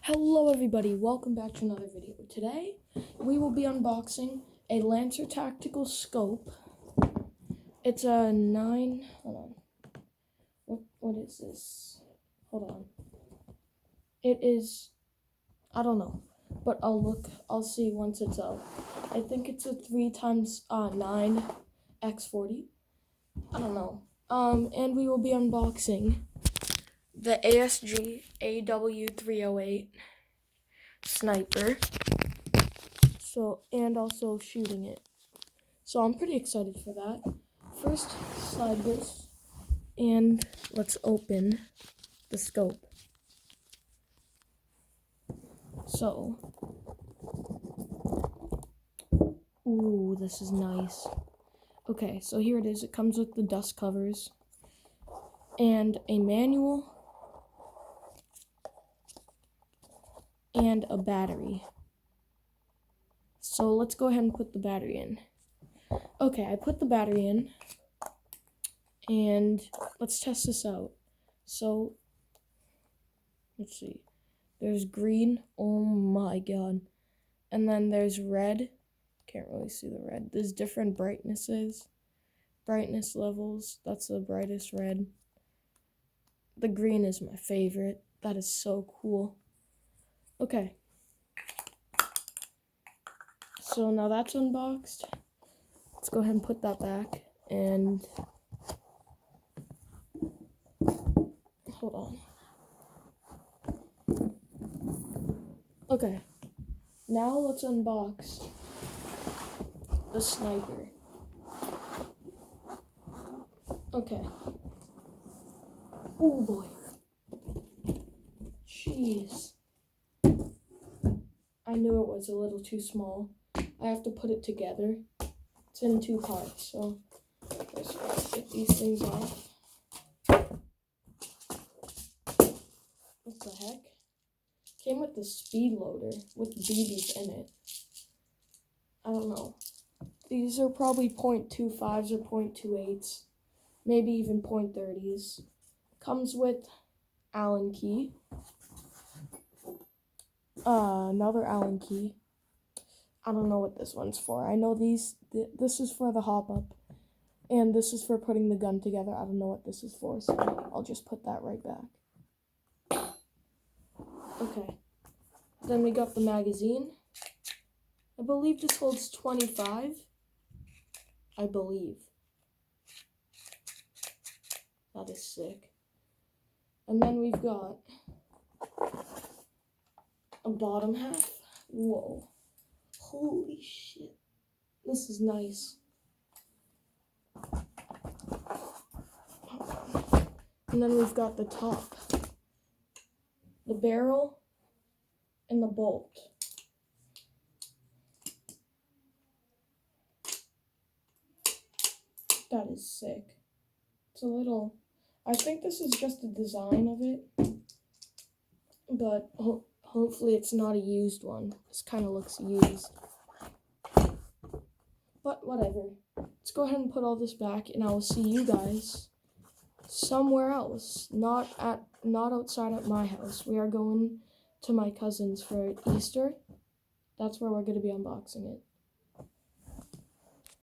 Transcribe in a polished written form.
Hello everybody, welcome back to another video. Today, we will be unboxing a Lancer Tactical Scope. It's a 9, hold on, what is this? Hold on. It is, I don't know, but I'll see once it's out. I think it's a 3x9 X40, I don't know. And we will be unboxing the ASG AW308 sniper, and also shooting it. So I'm pretty excited for that. First, slide this, and let's open the scope. So, ooh, this is nice. Okay, so here it is. It comes with the dust covers and a manual and a battery. So let's go ahead and put the battery in. Okay, I put the battery in, and let's test this out. So, let's see. There's green, oh my god. And then there's red. Can't really see the red. There's different brightness levels. That's the brightest red. The green is my favorite. That is so cool. Okay. So now that's unboxed. Let's go ahead and put that back, and hold on. Okay, now let's unbox the sniper. Okay. Oh boy. Jeez. I knew it was a little too small. I have to put it together. It's in 2 parts, so first let's get these things off. What the heck? Came with the speed loader with BBs in it. I don't know. These are probably .25s or .28s, maybe even .30s. Comes with Allen key. Another Allen key. I don't know what this one's for. I know this is for the hop up, and this is for putting the gun together. I don't know what this is for, so I'll just put that right back. Okay. Then we got the magazine. I believe this holds 25. I believe. That is sick. And then we've got a bottom half. Whoa. Holy shit. This is nice. And then we've got the top, the barrel, and the bolt. That is sick. It's a little, I think this is just the design of it, but hopefully it's not a used one. This kind of looks used. But whatever. Let's go ahead and put all this back, and I will see you guys somewhere else. Not outside at my house. We are going to my cousin's for Easter. That's where we're going to be unboxing it.